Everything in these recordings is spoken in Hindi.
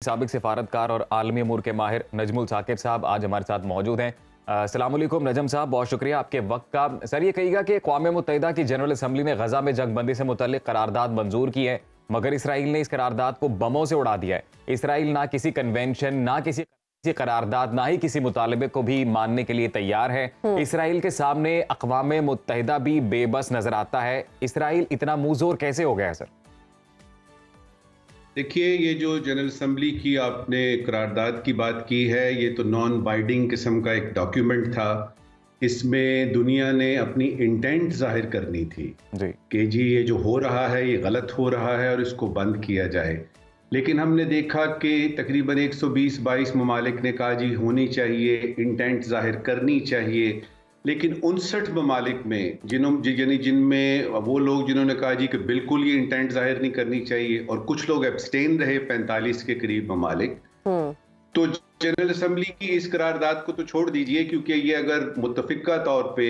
साबिक सिफारतकार और आलमी अमूर के माहिर नजमुल साकिब साहब आज हमारे साथ मौजूद हैं। अस्सलाम वालेकुम नजम साहब, बहुत शुक्रिया आपके वक्त का। सर, ये कहिएगा कि अक़वाम मुत्तहिदा की जनरल असम्बली ने गजा में जंगबंदी से मुतल्लिक करारदाद मंजूर की है, मगर इसराइल ने इस करारदाद को बमों से उड़ा दिया है। इसराइल ना किसी कन्वेंशन, ना किसी करारदाद, ना ही किसी मुतालबे को भी मानने के लिए तैयार है। इसराइल के सामने अक़वाम मुत्तहिदा भी बेबस नजर आता है। इसराइल इतना मुंहजोर कैसे हो गया है सर? देखिए, ये जो जनरल असम्बली की आपने करारदाद की बात की है, ये तो नॉन बाइंडिंग किस्म का एक डॉक्यूमेंट था। इसमें दुनिया ने अपनी इंटेंट जाहिर करनी थी कि जी ये जो हो रहा है ये गलत हो रहा है और इसको बंद किया जाए। लेकिन हमने देखा कि तकरीबन 120-22 ममालिक ने कहा जी होनी चाहिए, इंटेंट जाहिर करनी चाहिए। लेकिन 59 ममालिक में जिनमें वो लोग जिन्होंने कहा जी कि बिल्कुल ये इंटेंट जाहिर नहीं करनी चाहिए, और कुछ लोग एब्सटेन रहे, 45 के करीब ममालिक। तो जनरल असम्बली की इस करारदाद को तो छोड़ दीजिए, क्योंकि ये अगर मुत्तफिका तौर पे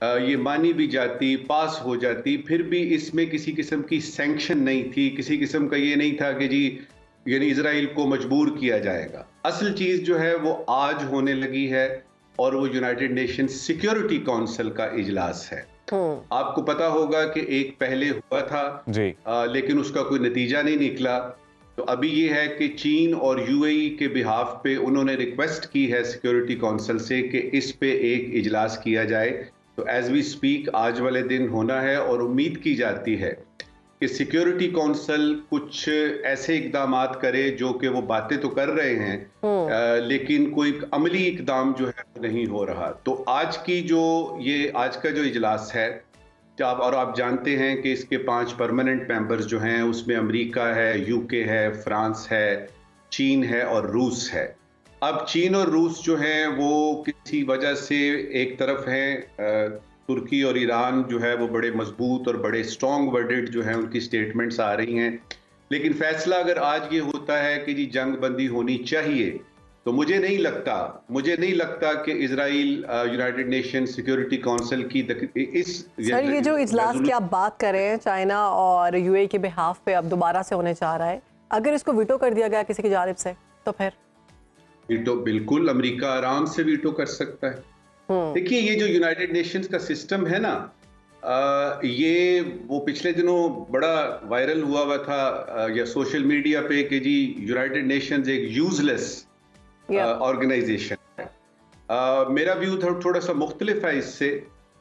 ये मानी भी जाती, पास हो जाती, फिर भी इसमें किसी किस्म की सैंक्शन नहीं थी, किसी किस्म का ये नहीं था कि जी यानी इजराइल को मजबूर किया जाएगा। असल चीज जो है वो आज होने लगी है, और वो यूनाइटेड नेशन सिक्योरिटी काउंसिल का इजलास है। आपको पता होगा कि एक पहले हुआ था जी, लेकिन उसका कोई नतीजा नहीं निकला। तो अभी ये है कि चीन और यूएई के बिहाफ पे उन्होंने रिक्वेस्ट की है सिक्योरिटी काउंसिल से कि इस पे एक इजलास किया जाए। तो एज वी स्पीक आज वाले दिन होना है, और उम्मीद की जाती है कि सिक्योरिटी काउंसिल कुछ ऐसे इकदामात करे जो कि वो बातें तो कर रहे हैं, लेकिन कोई अमली इकदाम जो है नहीं हो रहा। तो आज का जो इजलास है, और आप जानते हैं कि इसके 5 परमानेंट मेंबर्स जो हैं उसमें अमेरिका है, यूके है, फ्रांस है, चीन है और रूस है। अब चीन और रूस जो हैं वो किसी वजह से एक तरफ हैं, तुर्की और ईरान जो है वो बड़े मजबूत और बड़े स्ट्रॉन्ग वर्डेड जो है उनकी स्टेटमेंट्स आ रही हैं। लेकिन फैसला अगर आज ये होता है कि जी जंग बंदी होनी चाहिए, तो मुझे नहीं लगता कि Israel United nation security council की सर, ये जो इजलास की आप बात कर रहे हैं चाइना और यूएई के बिहाफ पे अब दोबारा से होने जा रहा है, अगर इसको वीटो कर दिया गया किसी की जानिब से तो फिर? वीटो बिल्कुल अमेरिका आराम से वीटो कर सकता है। देखिए, ये जो यूनाइटेड नेशंस का सिस्टम है ना, ये वो पिछले दिनों बड़ा वायरल हुआ था या सोशल मीडिया पे कि जी यूनाइटेड नेशंस एक यूजलेस ऑर्गेनाइजेशन है। मेरा व्यू थोड़ा सा मुख्तलिफ है इससे।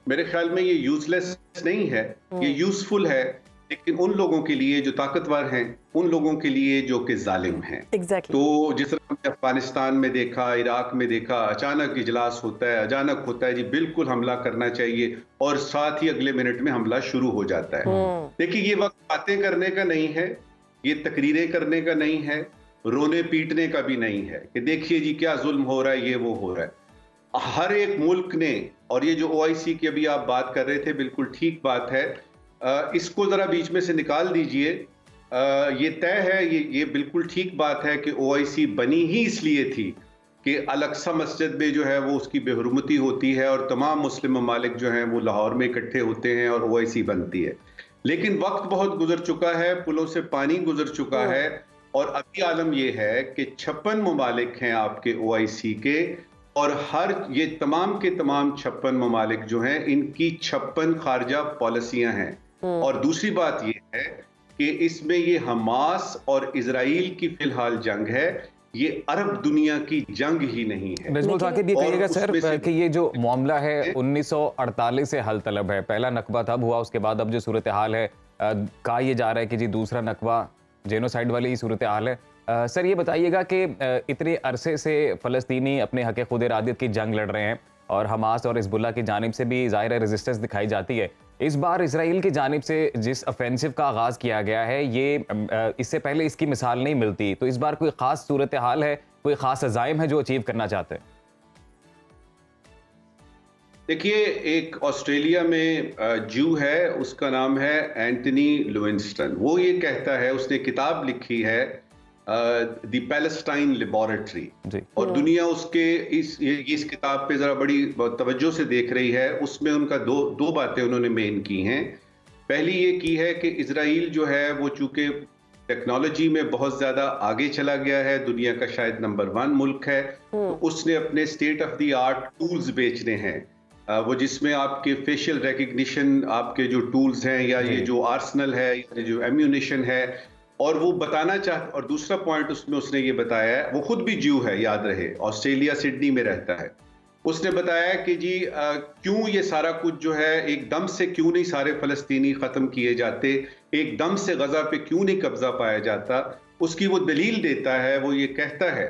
मेरे ख्याल में ये यूजलेस नहीं है, ये यूजफुल है, लेकिन उन लोगों के लिए जो ताकतवर हैं, उन लोगों के लिए जो कि जालिम हैं। तो जिस तरह हमने अफगानिस्तान में देखा, इराक में देखा, अचानक इजलास होता है, अचानक होता है जी बिल्कुल हमला करना चाहिए, और साथ ही अगले मिनट में हमला शुरू हो जाता है। देखिए, ये वक्त बातें करने का नहीं है, ये तकरीरें करने का नहीं है, रोने पीटने का भी नहीं है कि देखिए जी क्या जुल्म हो रहा है, ये वो हो रहा है। हर एक मुल्क ने, और ये जो OIC की अभी आप बात कर रहे थे, बिल्कुल ठीक बात है, इसको जरा बीच में से निकाल दीजिए। ये तय है, ये बिल्कुल ठीक बात है कि OIC बनी ही इसलिए थी कि अल-अक्सा मस्जिद में जो है वो उसकी बेहुरमती होती है, और तमाम मुस्लिम ममालिक जो हैं वो लाहौर में इकट्ठे होते हैं और OIC बनती है। लेकिन वक्त बहुत गुजर चुका है, पुलों से पानी गुजर चुका है, और अभी आलम यह है कि 56 ममालिक हैं आपके OIC के, और ये तमाम के तमाम 56 ममालिक जो हैं इनकी 56 खारजा पॉलिसियां हैं। और दूसरी बात यह है कि इसमें ये हमास और इजराइल की फिलहाल जंग है, ये अरब दुनिया की जंग ही नहीं है। नजमुल साकिब, ये कहिएगा सर कि ये जो मामला है 1948 से हल तलब है। पहला नकबा तब हुआ, उसके बाद अब जो सूरत हाल है, कहा यह जा रहा है कि जी दूसरा नकबा जेनोसाइड वाली सूरत हाल है। सर, ये बताइएगा कि इतने अरसे से फ़लस्तीनी अपने हक़ खुद इरादियत की जंग लड़ रहे हैं, और हमास और हिज़्बुल्लाह की जानिब से भी ज़ाहिर है रेजिस्टेंस दिखाई जाती है। इस बार इसराइल की जानिब से जिस ऑफेंसिव का आगाज़ किया गया है, ये इससे पहले इसकी मिसाल नहीं मिलती। तो इस बार कोई ख़ास सूरत हाल है, कोई ख़ास अज़ाइम है जो अचीव करना चाहते हैं? देखिए, एक ऑस्ट्रेलिया में जू है, उसका नाम है एंटनी लुइंस्टन। वो ये कहता है, उसने किताब लिखी है द पैलेस्टाइन लेबोरेटरी, और दुनिया उसके इस किताब पे जरा बड़ी तवज्जो से देख रही है। उसमें उनका दो बातें उन्होंने मेन की हैं। पहली ये की है कि इजराइल जो है वो चूंकि टेक्नोलॉजी में बहुत ज्यादा आगे चला गया है, दुनिया का शायद नंबर 1 मुल्क है, तो उसने अपने state of the art tools बेचने हैं, वो जिसमें आपके फेशियल रिकग्निशन, आपके जो टूल्स हैं या ये जो आर्सनल है, ये जो एम्यूनिशन है, और वो बताना और दूसरा पॉइंट उसमें उसने ये बताया है, वो खुद भी ज्यू है, याद रहे, ऑस्ट्रेलिया सिडनी में रहता है। उसने बताया कि जी क्यों ये सारा कुछ जो है एकदम से क्यों नहीं सारे फलस्तीनी खत्म किए जाते, एकदम से गजा पे क्यों नहीं कब्जा पाया जाता। उसकी वो दलील देता है, वो ये कहता है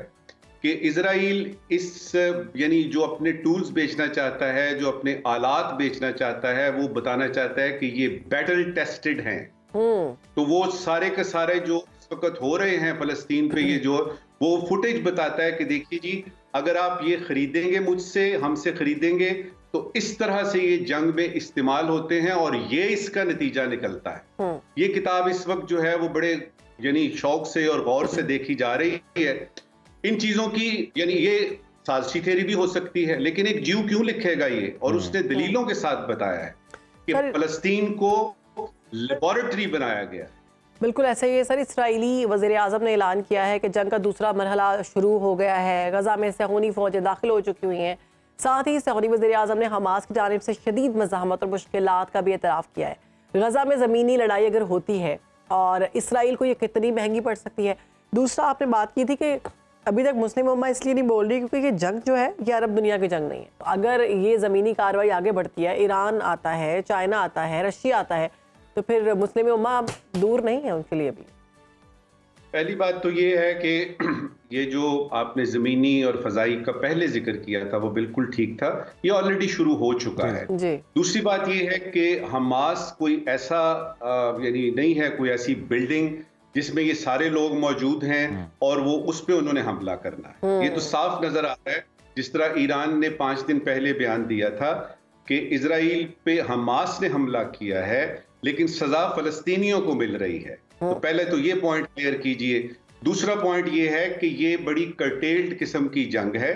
कि इजराइल इस यानी जो अपने टूल्स बेचना चाहता है, जो अपने आलात बेचना चाहता है, वो बताना चाहता है कि ये बैटल टेस्टेड हैं। तो वो सारे के सारे जो इस वक्त हो रहे हैं फलस्तीन पे, ये जो वो फुटेज बताता है कि देखिए जी, अगर आप ये खरीदेंगे मुझसे, हमसे खरीदेंगे, तो इस तरह से ये जंग में इस्तेमाल होते हैं और ये इसका नतीजा निकलता है। ये किताब इस वक्त जो है वो बड़े यानी शौक से और गौर से देखी जा रही है। इन चीजों की यानी ये साजिशी थ्योरी भी हो सकती है, लेकिन एक ज्यू क्यों लिखेगा ये, और उसने दलीलों के साथ बताया है कि फलस्तीन को लेबोरेटरी बनाया गया। बिल्कुल ऐसा ही है सर। इसराइली वज़ीर आज़म ने ऐलान किया है कि जंग का दूसरा मरहला शुरू हो गया है, गजा में सहूनी फौजें दाखिल हो चुकी हुई हैं। साथ ही सहूनी वज़ीर आज़म ने हमास की जानिब से शदीद मज़ाहमत और मुश्किलात का भी एतराफ़ किया है। गजा में ज़मीनी लड़ाई अगर होती है और इसराइल को ये कितनी महंगी पड़ सकती है। दूसरा आपने बात की थी कि अभी तक मुस्लिम उम्मा इसलिए नहीं बोल रही क्योंकि ये जंग जो है ये अरब दुनिया की जंग नहीं है। अगर ये ज़मीनी कार्रवाई आगे बढ़ती है, ईरान आता है, चाइना आता है, रशिया आता है, तो फिर मुस्लिम उम्मा दूर नहीं है उनके लिए भी। पहली बात तो ये है कि ये जो आपने ज़मीनी और फ़ज़ाई का पहले जिक्र किया था वो बिल्कुल ठीक था, ये ऑलरेडी शुरू हो चुका है। दूसरी बात ये है कि हमास कोई ऐसा यानी नहीं है, कोई ऐसी बिल्डिंग जिसमें ये सारे लोग मौजूद हैं और वो उस पे उन्होंने हमला करना है। ये तो साफ नजर आ रहा है, जिस तरह ईरान ने 5 दिन पहले बयान दिया था कि इजराइल पे हमास ने हमला किया है लेकिन सजा फलस्तीनियों को मिल रही है। तो पहले तो ये पॉइंट क्लियर कीजिए। दूसरा पॉइंट ये है कि ये बड़ी कर्टेल्ड किस्म की जंग है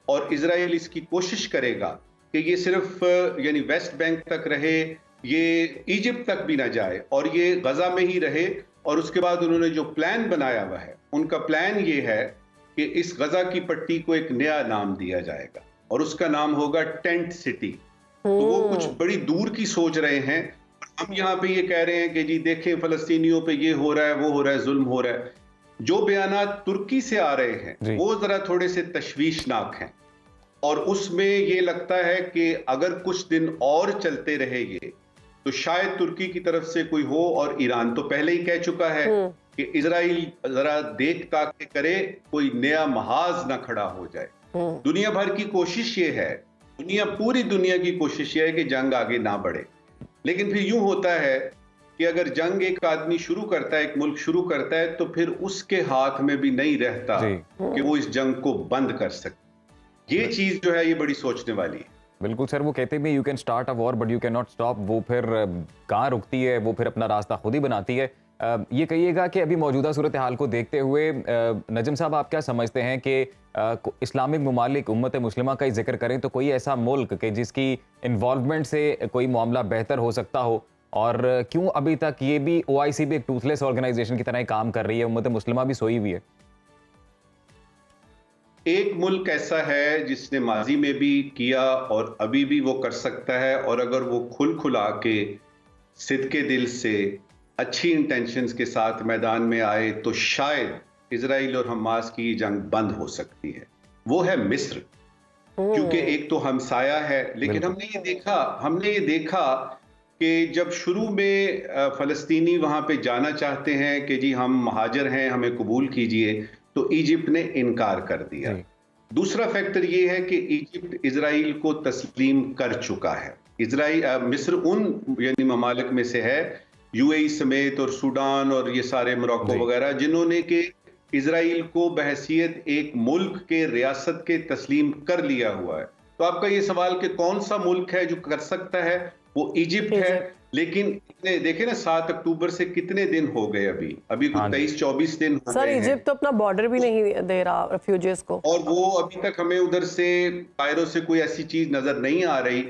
और इजराइल इसकी कोशिश करेगा कि ये सिर्फ यानी वेस्ट बैंक तक रहे, ये इजिप्ट तक भी ना जाए और ये गजा में ही रहे। और उसके बाद उन्होंने जो प्लान बनाया हुआ है, उनका प्लान ये है कि इस गजा की पट्टी को एक नया नाम दिया जाएगा और उसका नाम होगा टेंट सिटी। तो वो कुछ बड़ी दूर की सोच रहे हैं। हम यहाँ पे ये कह रहे हैं कि जी देखें फलस्तीनियों पे ये हो रहा है, वो हो रहा है, जुल्म हो रहा है। जो बयानात तुर्की से आ रहे हैं वो जरा थोड़े से तशवीशनाक हैं और उसमें ये लगता है कि अगर कुछ दिन और चलते रहे ये, तो शायद तुर्की की तरफ से कोई हो। और ईरान तो पहले ही कह चुका है कि इजराइल जरा देख ताक के करे, कोई नया महाज ना खड़ा हो जाए। दुनिया भर की कोशिश ये है, पूरी दुनिया की कोशिश ये है कि जंग आगे ना बढ़े। लेकिन फिर यूं होता है कि अगर जंग एक आदमी शुरू करता है, एक मुल्क शुरू करता है, तो फिर उसके हाथ में भी नहीं रहता कि वो इस जंग को बंद कर सके। ये चीज जो है ये बड़ी सोचने वाली है। बिल्कुल सर, वो कहते भी you can start a war but you can not stop. वो फिर कहाँ रुकती है, वो फिर अपना रास्ता खुद ही बनाती है। ये कहिएगा कि अभी मौजूदा सूरत हाल को देखते हुए नजम साहब आप क्या समझते हैं कि इस्लामिक ममालिक उम्मत मुस्लिमा का ही जिक्र करें तो कोई ऐसा मुल्क कि जिसकी इन्वॉल्वमेंट से कोई मामला बेहतर हो सकता हो, और क्यों अभी तक ये भी OIC भी एक टूथलेस ऑर्गेनाइजेशन की तरह ही काम कर रही है, उम्मत मुस्लिमा भी सोई हुई है? एक मुल्क ऐसा है जिसने माजी में भी किया और अभी भी वो कर सकता है, और अगर वो खुला के सिद्के दिल से अच्छी इंटेंशंस के साथ मैदान में आए तो शायद इजराइल और हमास की जंग बंद हो सकती है। वो है मिस्र। क्योंकि एक तो हमसाया है, लेकिन हमने ये देखा कि जब शुरू में फलस्तीनी वहां पे जाना चाहते हैं कि जी हम महाजर हैं, हमें कबूल कीजिए, तो इजिप्ट ने इनकार कर दिया। दूसरा फैक्टर ये है कि इजिप्ट इजराइल को तस्लीम कर चुका है। मिस्र उन यानी ममालिक में से है, UAE समेत और सूडान और ये सारे मोरक्को वगैरह, जिन्होंने के इजराइल को बहैसियत एक मुल्क के रियासत के तस्लीम कर लिया हुआ है। तो आपका ये सवाल कि कौन सा मुल्क है जो कर सकता है, वो इजिप्ट है। लेकिन देखे ना 7 अक्टूबर से कितने दिन हो गए, अभी कुछ 23-24 दिन हो गए। सर इजिप्ट तो अपना बॉर्डर भी नहीं दे रहा रेफ्यूजीज को, और वो अभी तक हमें उधर से कायरो से कोई ऐसी चीज नजर नहीं आ रही।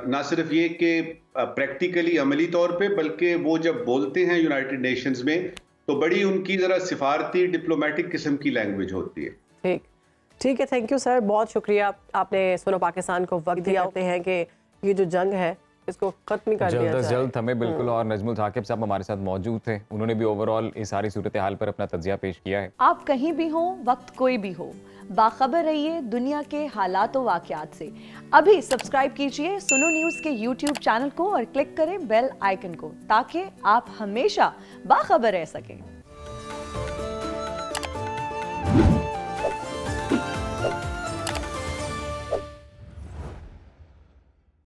ना सिर्फ ये कि प्रैक्टिकली अमली तौर पे, बल्कि वो जब बोलते हैं यूनाइटेड नेशंस में तो बड़ी उनकी जरा सिफारती डिप्लोमेटिक किस्म की लैंग्वेज होती है। ठीक ठीक है, थैंक यू सर, बहुत शुक्रिया आपने सुनो पाकिस्तान को वक्त दिया। होते हैं कि ये जो जंग है इसको खत्म कर दिया जाए जल्द हमें बिल्कुल। और नजमुल साकिब साहब हमारे साथ मौजूद थे, उन्होंने भी ओवरऑल इस सारी सूरत हाल पर अपना तज्जिया पेश किया है। आप कहीं भी हो, वक्त कोई भी हो, बाखबर रहिए दुनिया के हालात व वाक़यात से। अभी सब्सक्राइब कीजिए सुनो न्यूज़ के यूट्यूब चैनल को और क्लिक करें बेल आइकन को, ताकि आप हमेशा बाखबर रह सकें।